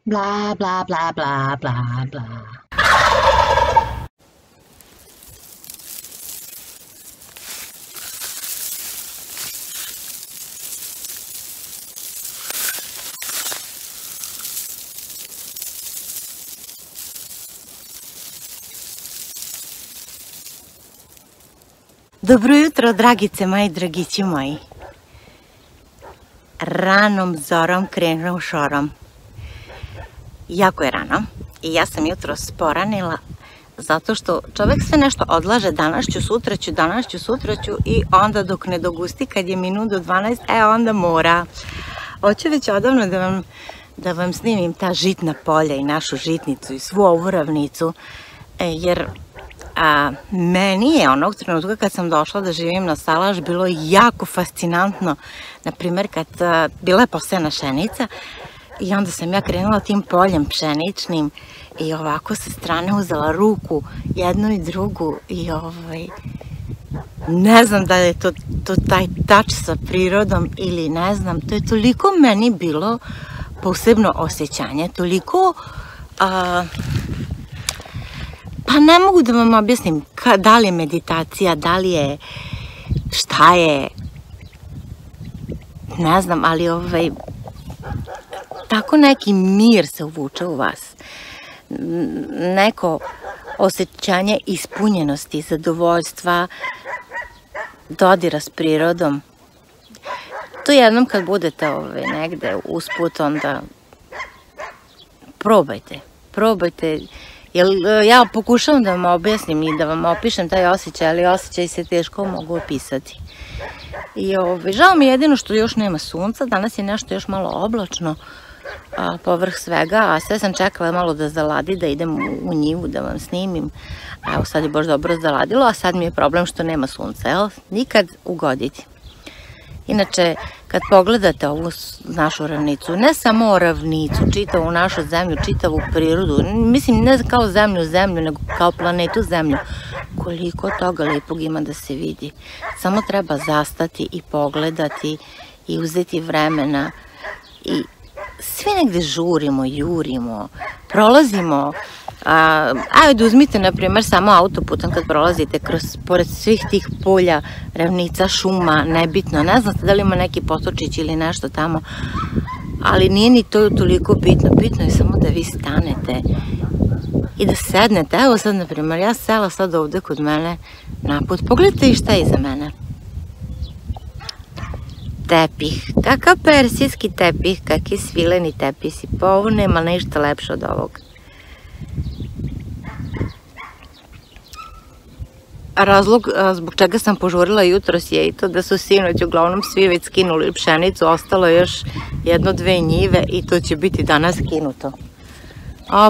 Bla, bla, bla, bla, bla, bla. Dobro jutro, dragice moje i dragići moji. Ranom zorom krenuo šorom. Jako je rano i ja sam jutro sporanila zato što čovek sve nešto odlaže, danas ću, sutra ću i onda dok ne dogusti kad je minut do 12, onda mora. Hoću već odavno da vam snimim ta žitna polja i našu žitnicu i svu ovu ravnicu, jer meni je onog trenutka kad sam došla da živim na Salaš bilo jako fascinantno, na primjer kad bila je posejana pšenica i onda sam ja krenula tim poljem pšeničnim i ovako sa strane uzela ruku jednu i drugu i ne znam da li je to taj tač sa prirodom ili ne znam, to je toliko meni bilo posebno osjećanje, toliko pa ne mogu da vam objasnim da li je meditacija, da li je, šta je, ne znam, ali tako neki mir se uvuče u vas. Neko osjećanje ispunjenosti, zadovoljstva, dodira s prirodom. To jednom kad budete negde usput, onda probajte. Ja pokušavam da vam objasnim i da vam opišem taj osjećaj, ali osjećaj se teško mogu opisati. I žao mi je jedino što još nema sunca, danas je nešto još malo oblačno povrh svega, a sve sam čekala malo da zaladi, da idem u njivu da vam snimim. Evo sad je baš dobro zaladilo, a sad mi je problem što nema sunca, jel? Nikad ugoditi. Inače, kad pogledate ovu našu ravnicu, ne samo ravnicu, čitavu našu zemlju, čitavu prirodu, mislim ne kao zemlju, nego kao planetu zemlju, koliko toga lepog ima da se vidi. Samo treba zastati i pogledati i uzeti vremena i svi negde žurimo, jurimo, prolazimo. Ajde, uzmite, na primjer, samo autoputom kad prolazite pored svih tih polja, ravnica, šuma, nebitno. Ne znate da li ima neki potočić ili nešto tamo, ali nije ni to toliko bitno. Bitno je samo da vi stanete i da sednete. Evo sad, na primjer, ja sela sad ovde kod mene naput. Pogledajte i šta je iza mene. Tepih, kakav persijski tepih, kakvi svileni tepisi. Pa ovo nema ništa lepše od ovog. Razlog zbog čega sam požurila jutros je i to da su sinoć uglavnom svi već skinuli pšenicu, ostalo je još jedno, dve njive i to će biti danas skinuto.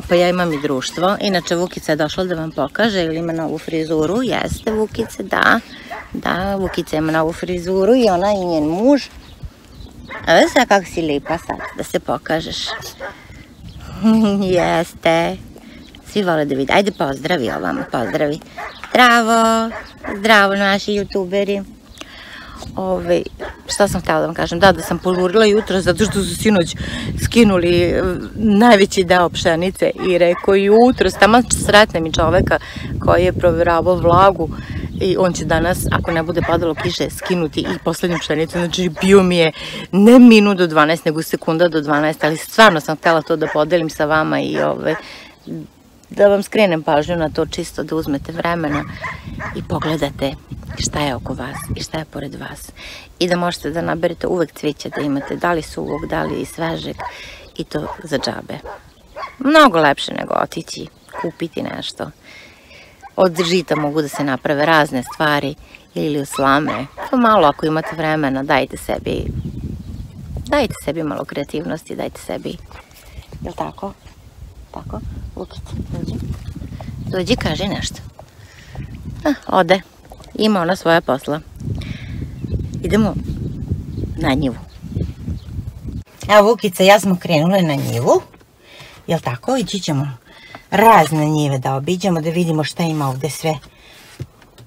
Pa ja imam i društvo, inače Vukica je došla da vam pokaže ili ima novu frizuru, jeste Vukice, da, Vukica ima novu frizuru i ona i njen muž. A već sad kako si lipa sad, da se pokažeš. Jeste, svi vole da vidi, ajde pozdravi ovamo, pozdravi. Zdravo naši youtuberi. Šta sam htjela da vam kažem? Da sam požurila jutro zato što su sinoć skinuli najveći deo pšenice i rekao jutro, tamo sretnem i čoveka koji je provjeravao vlagu i on će danas, ako ne bude padalo kiše, skinuti i poslednju pšenicu. Znači bio mi je ne minut do 12, nego sekunda do 12, ali stvarno sam htjela to da podelim sa vama i da vam skrenem pažnju na to, čisto da uzmete vremena i pogledate šta je oko vas i šta je pored vas. I da možete da naberete uvek cvića da imate, da li suvog, da li svežeg i to za džabe. Mnogo lepše nego otići, kupiti nešto. Od žita mogu da se naprave razne stvari ili od slame. Pa malo ako imate vremena, dajte sebi malo kreativnosti, dajte sebi, jel tako? Tako, Vukica, dođi, kaži nešto. Ode, ima ona svoja posla. Idemo na njivu. Evo Vukica, ja smo krenule na njivu, jel tako? Ići ćemo razne njive da obiđemo, da vidimo šta ima ovde sve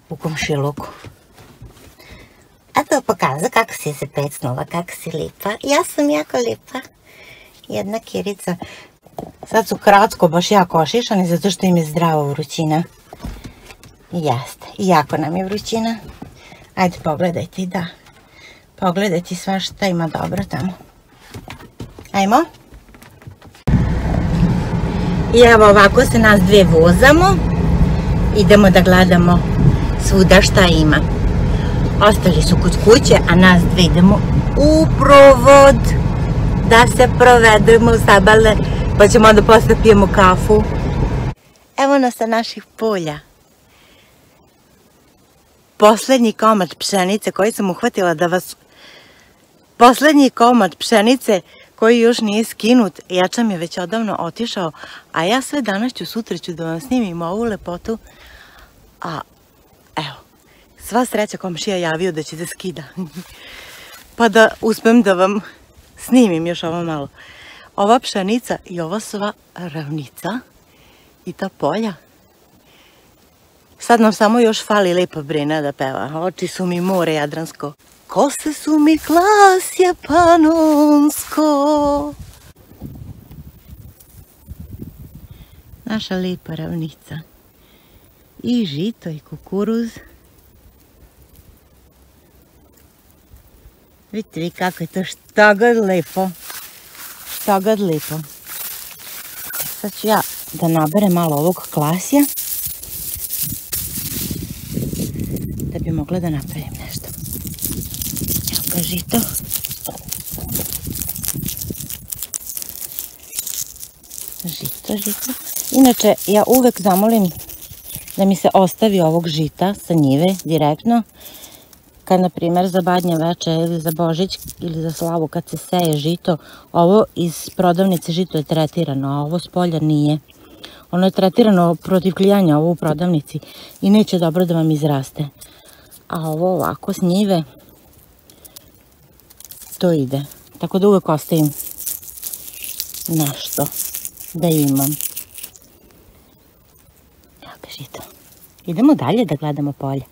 u komšiluku. A to pokaza kako si se pecnula, kako si lipa. Ja sam jako lipa. Jedna Kirica Sad su kratko baš jako ošišani zato što im je zdrava vrućina. Jeste, i jako nam je vrućina. Ajde pogledajte, da. Pogledajte svašta ima dobro tamo. Ajmo. I evo ovako se nas dve vozamo. Idemo da gledamo svuda šta ima. Ostali su kod kuće, a nas dve idemo u provod da se provedemo u Sabale, pa ćemo onda posle pijemo kafu. Evo nas sa naših polja. Poslednji komad pšenice koji sam uhvatila da vas... Poslednji komad pšenice koji još nije skinut, jačam je već odavno otišao, a ja sve danas sutra ću da vam snimim ovu lepotu. A, evo, sva sreća komšija javio da će da skida. Pa da uspem da vam snimim još ovo malo. Ova pšenica i ova sva ravnica i ta polja. Sad nam samo još fali Lepa Brena da peva. Oči su mi more jadransko. Kose su mi klasje panonsko. Naša lepa ravnica. I žito i kukuruz. Vidite vi kako je to štogod lepo. Štogod lepo. Sad ću ja da naberem malo ovog klasja. Da bi mogla da napravim nešto. Evo ga žito. Žito. Inače, ja uvek zamolim da mi se ostavi ovog žita sa njive direktno. Kad, na primjer, za Badnje veče ili za Božić ili za slavu kad se seje žito, ovo iz prodavnice žito je tretirano, a ovo s polja nije. Ono je tretirano protiv klijanja, ovo u prodavnici, i neće dobro da vam izraste. A ovo ovako s njive, to ide. Tako da uvek ostavim nešto da imam. Evo ga žito. Idemo dalje da gledamo polje.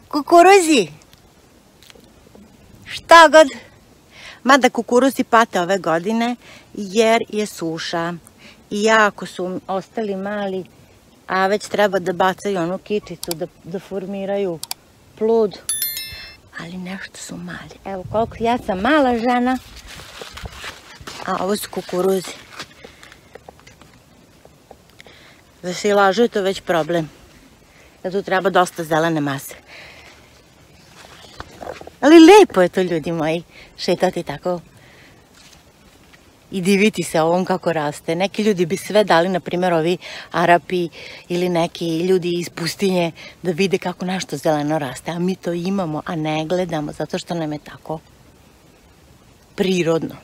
Kukuruzi, šta god. Mada kukuruzi pate ove godine jer je suša i jako su ostali mali, a već treba da bacaju onu kičicu, da formiraju plod, ali nešto su mali. Evo koliko, ja sam mala žena, a ovo su kukuruzi. Da se ilažu je to već problem, da tu treba dosta zelene mase. Ali lepo je to, ljudi moji, šetati tako i diviti se ovom kako raste. Neki ljudi bi sve dali, na primjer ovi Arapi ili neki ljudi iz pustinje, da vide kako nešto zeleno raste. A mi to imamo, a ne gledamo, zato što nam je tako prirodno.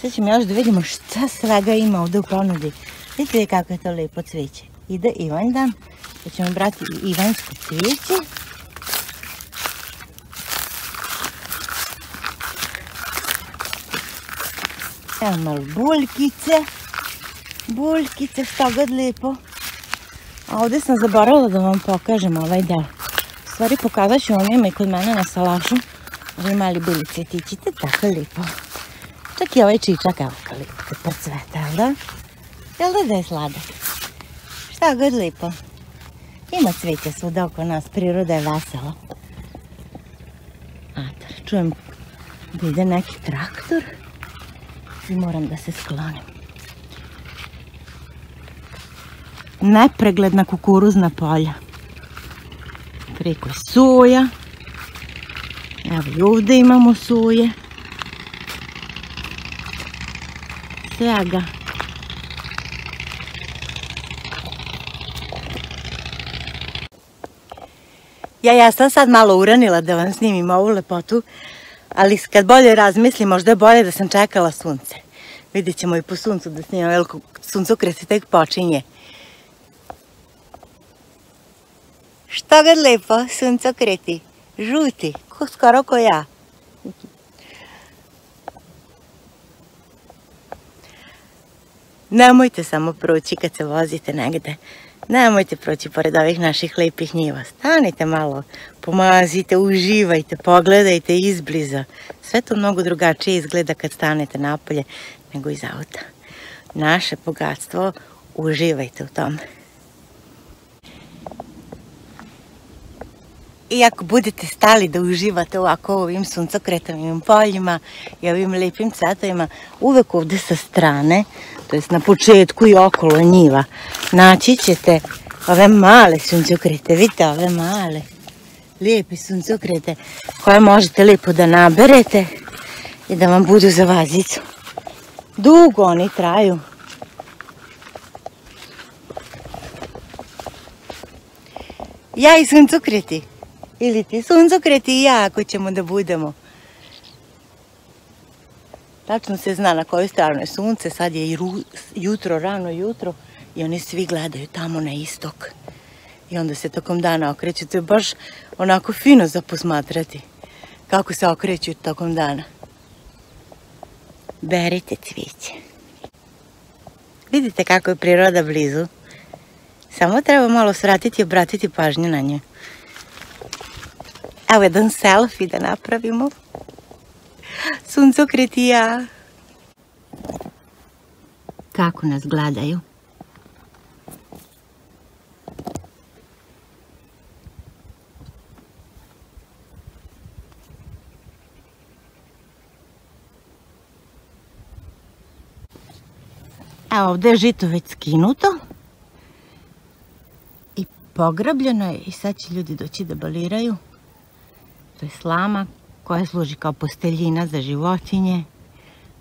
Sad ćemo još da vidimo šta svega ima ovde u ponudi. Vidite kako je to lepo cvijeće. Ide Ivanjdan. Da ćemo brati i ivanjsko cvijeće. Evo malo buljkice. Buljkice, šta god lepo. A ovdje sam zaboravila da vam pokažem ovaj deo. U stvari pokazat ću vam, ima i kod mene na salašu. Ovi mali bili cvjetićite, tako lepo. Čak i ovaj čičak, evo kao lepo kad procveta, jel da? Jel da je sladak? Šta god lepo. Ima cveća svuda oko nas, priroda je vesela. Čujem da ide neki traktor i moram da se sklonim. Nepregledna kukuruzna polja. Preko je soja. Evo i ovdje imamo soje. Svega. Ja sam sad malo uranila da vam snimim ovu lepotu, ali kad bolje razmislim, možda je bolje da sam čekala sunce. Vidjet ćemo i po suncu da snimam, jer suncokret se tek počinje. Što god lepo, suncokreti, žuti, skoro ko ja. Nemojte samo proći kad se vozite negde. Nemojte proći pored ovih naših lepih njiva. Stanite malo, pomazite, uživajte, pogledajte izbliza. Sve to mnogo drugačije izgleda kad stanete napolje nego iz auta. Naše bogatstvo, uživajte u tome. I ako budete stali da uživate ovako u ovim suncokretovim poljima i ovim lepim cvetovima, uvek ovde sa strane, to jest na početku i okolo njiva, naći ćete ove male suncokrete. Vidite ove male, lijepe suncokrete koje možete lijepo da naberete i da vam budu za vazicu. Dugo oni traju. Ja i suncokreti. Ili ti suncokreti i ja, ako ćemo da budemo. Tačno se zna na kojoj stranu je sunce, sad je i jutro, rano jutro i oni svi gledaju tamo na istok. I onda se tokom dana okreću, to je baš onako fino za posmatrati kako se okreću tokom dana. Berite cvijeće. Vidite kako je priroda blizu. Samo treba malo svratiti i obratiti pažnju na nje. Evo jedan selfie da napravimo. Suncokret i ja. Kako nas gledaju. Evo ovdje je žito već skinuto. I pograbljeno je i sad će ljudi doći da baliraju. To je slama koja služi kao posteljina za životinje.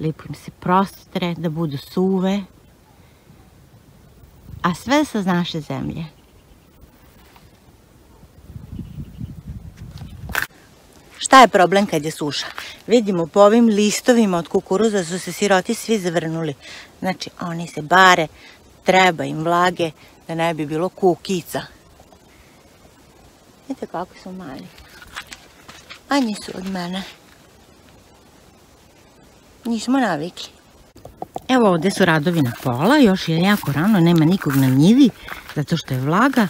Lijepo im se prostre da budu suve. A sve sa naše zemlje. Šta je problem kad je suša? Vidimo po ovim listovima od kukuruza su se siroti svi zavrnuli. Znači oni se bare, treba im vlage da ne bi bilo kukica. Vidite kako su mali. Manji su od mene. Nismo navikli. Evo ovdje su radovi na pola, još je jako rano, nema nikog na njivi, zato što je vlaga.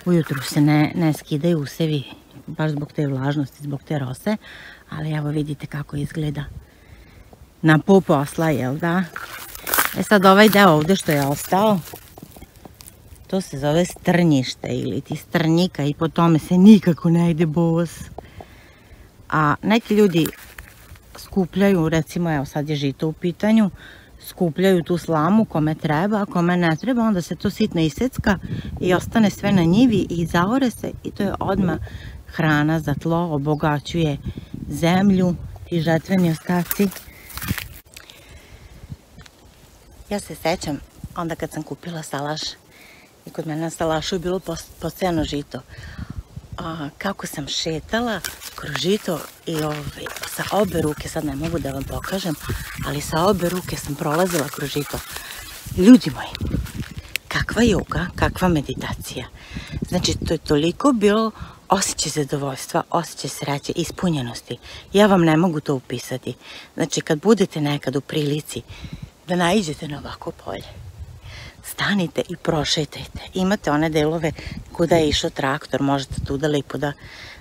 Ujutru se ne skidaju usevi, baš zbog te vlažnosti, zbog te rose. Ali evo vidite kako izgleda na pol posla, jel da? E sad ovaj deo ovdje što je ostao, to se zove strnjište ili ti strnjika i po tome se nikako ne ide bos. A neki ljudi skupljaju, recimo evo sad je žito u pitanju, skupljaju tu slamu kome treba, a kome ne treba, onda se to sitno isecka i ostane sve na njivi i zaore se i to je odmah hrana za tlo, obogaćuje zemlju, ti žetveni ostaci. Ja se sećam onda kad sam kupila salaš i kod mene na salašu je bilo posejano žito. Kako sam šetala kroz žito i sa obe ruke, sad ne mogu da vam pokažem, ali sa obe ruke sam prolazila kroz žito. Ljudi moji, kakva joga, kakva meditacija. Znači, to je toliko bilo osjećaj zadovoljstva, osjećaj sreće, ispunjenosti. Ja vam ne mogu to upisati. Znači, kad budete nekad u prilici da naiđete na ovako polje, stanite i prošetajte. Imate one delove kuda je išao traktor, možete tuda lepo da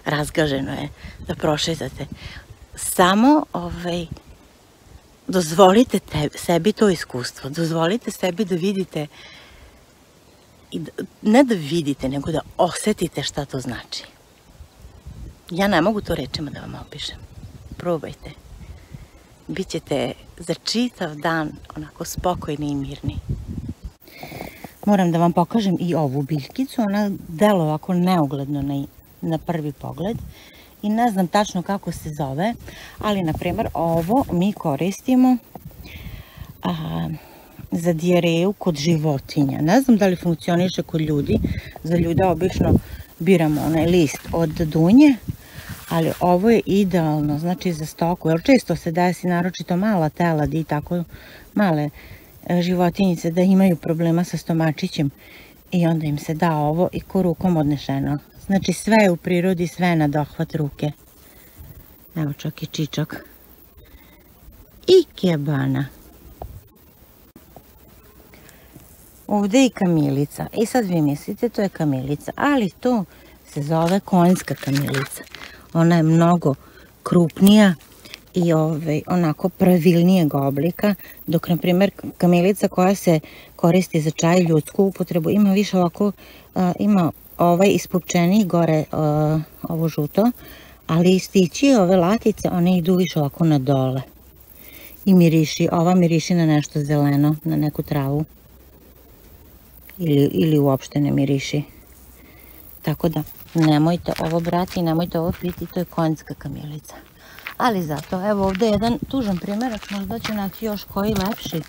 razgaženo je, da prošetate. Samo dozvolite sebi to iskustvo, dozvolite sebi da vidite, ne da vidite, nego da osetite šta to znači. Ja ne mogu to rečima da vam opišem. Probajte. Bićete za čitav dan onako spokojni i mirni. Moram da vam pokažem i ovu biljkicu, ona delo ovako neugledno na prvi pogled i ne znam tačno kako se zove, ali na primjer ovo mi koristimo za dijareju kod životinja. Ne znam da li funkcioniše kod ljudi, za ljude obično biramo onaj list od dunje, ali ovo je idealno, znači za stoku, jer često se desi, naročito mala telad i tako male životinjice da imaju problema sa stomačićem i onda im se da ovo i ko rukom odnešeno. Znači sve je u prirodi, sve je na dohvat ruke. Evo čak i čičak. I kebana. ovdje je i kamilica. I sad vi mislite to je kamilica, ali to se zove konjska kamilica. Ona je mnogo krupnija i onako pravilnijeg oblika, dok na primjer kamilica koja se koristi za čaj ljudsku upotrebu ima više ovako, ima ispupčeniji gore ovo žuto, ali stići ove latice, one idu više ovako na dole. I miriši, ova miriši na nešto zeleno, na neku travu. Ili uopšte ne miriši. Tako da nemojte ovo brati, nemojte ovo piti, to je konjska kamilica. Ali zato, evo ovdje je jedan tužan primjerak, možda ću naći još koji lepši.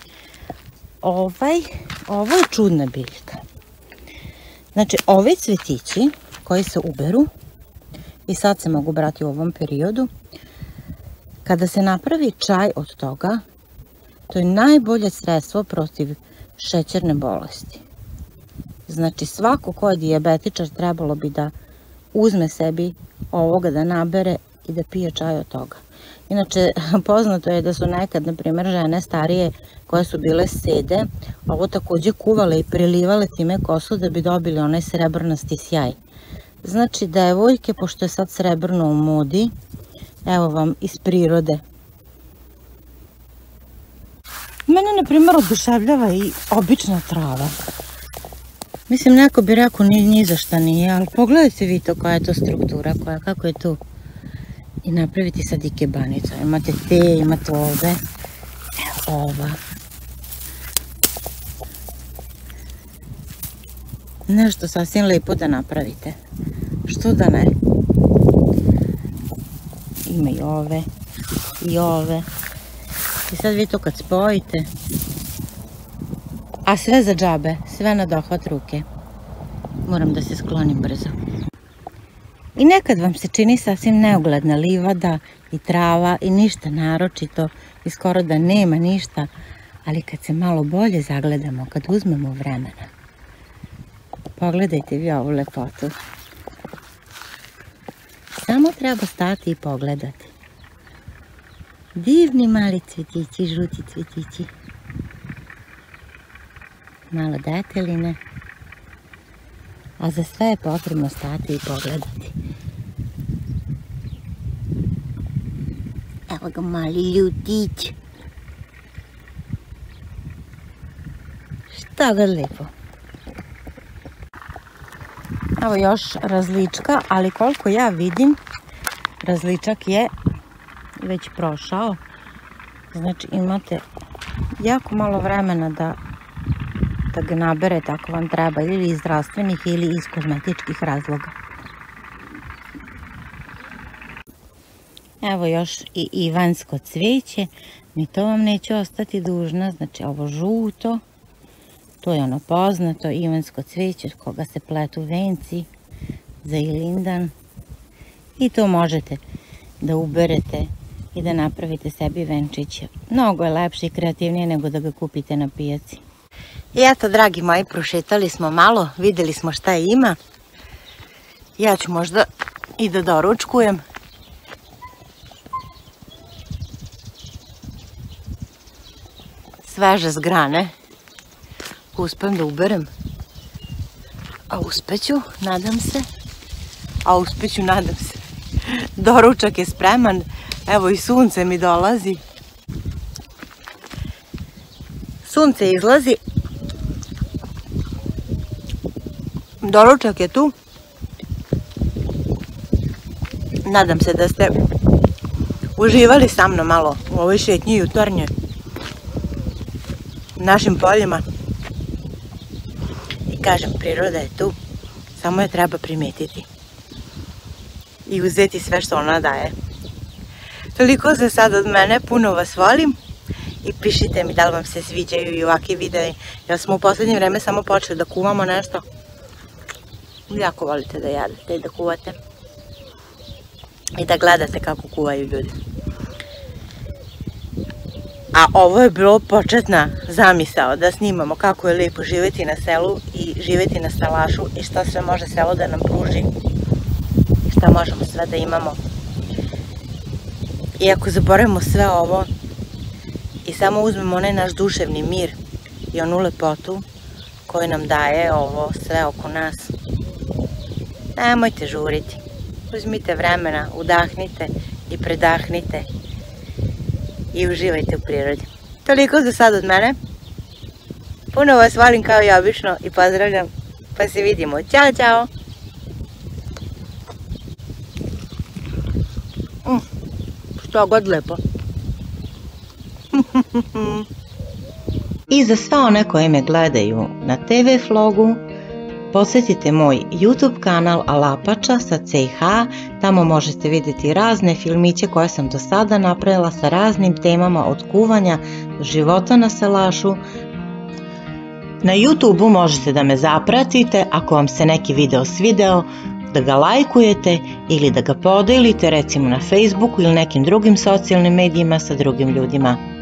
Ovo je čudna biljka. Znači, ovi cvetići koji se uberu i sad se mogu brati u ovom periodu, kada se napravi čaj od toga, to je najbolje sredstvo protiv šećerne bolesti. Znači, svako ko je dijabetičar trebalo bi da uzme sebi ovoga, da nabere i da pije čaj od toga. Inače, poznato je da su nekad, na primjer, žene starije koje su bile sede, ovo također kuvale i prelivale time kosu da bi dobili onaj srebrnasti sjaj. Znači, devojke, pošto je sad srebrno u modi, evo vam iz prirode. Mene, na primjer, oduševljava i obična trava. Mislim, neko bi rekao ni za šta nije, ali pogledajte vi to koja je to struktura, kako je to. I napraviti sad ikebanicu. Imate te, imate ove, evo ova. Nešto sasvim lepo da napravite. Što da ne? Ima i ove, i ove. I sad vi to kad spojite, a sve za džabe, sve na dohvat ruke. Moram da se sklonim brzo. I nekad vam se čini sasvim neugledna livada i trava i ništa naročito i skoro da nema ništa, ali kad se malo bolje zagledamo, kad uzmemo vremena, pogledajte vi ovu lepotu. Samo treba stati i pogledati. Divni mali cvjetići, žuti cvjetići. Malo deteline. A za sve je potrebno stati i pogledati. Evo ga mali ljutić. Šta ga lijepo. Evo još različka, ali koliko ja vidim, različak je već prošao. Znači imate jako malo vremena da ga naberete ako vam treba, ili iz zdravstvenih ili iz kozmetičkih razloga. Evo još i ivansko cvijeće, ni to vam neće ostati dužna, znači ovo žuto, to je ono poznato, ivansko cvijeće od koga se pletu venci za ilindan. I to možete da uberete i da napravite sebi venčiće. Mnogo je lepše i kreativnije nego da ga kupite na pijaci. I eto, dragi moji, prošetali smo malo, vidjeli smo šta ima. Ja ću možda i da doručkujem. Sveže zgrane. Uspem da uberem. A uspeću, nadam se. Doručak je spreman. Evo i sunce mi dolazi. Sunce izlazi. Doručak je tu. Nadam se da ste uživali sa mnom malo u ovoj šetnji jutarnjoj. Našim poljima. I kažem, priroda je tu. Samo je treba primetiti. I uzeti sve što ona daje. Toliko za sad od mene. Puno vas volim. I pišite mi da li vam se sviđaju i ovakvi videi. Jer smo u posljednje vreme samo počeli da kuvamo nešto. Jako volite da jedete i da kuvate. I da gledate kako kuvaju ljudi. A ovo je bilo početna zamisao da snimamo kako je lijepo živjeti na selu i živjeti na salašu i šta sve može selo da nam pruži. I šta možemo sve da imamo. I ako zaboravimo sve ovo i samo uzmemo onaj naš duševni mir i onu lepotu koju nam daje ovo sve oko nas. Nemojte žuriti. Uzmite vremena, udahnite i predahnite i uživajte u prirodi. Toliko za sad od mene. Puno vas volim kao i obično i pozdravljam. Pa se vidimo. Ćao, ćao! Što god lepo. I za sva one koje me gledaju na TV Vlogu, posjetite moj YouTube kanal Alapača sa CH, tamo možete vidjeti razne filmiće koje sam do sada napravila sa raznim temama od kuvanja do života na salašu. Na YouTube-u možete da me zapratite ako vam se neki video svideo, da ga lajkujete ili da ga podelite recimo na Facebooku ili nekim drugim socijalnim medijima sa drugim ljudima.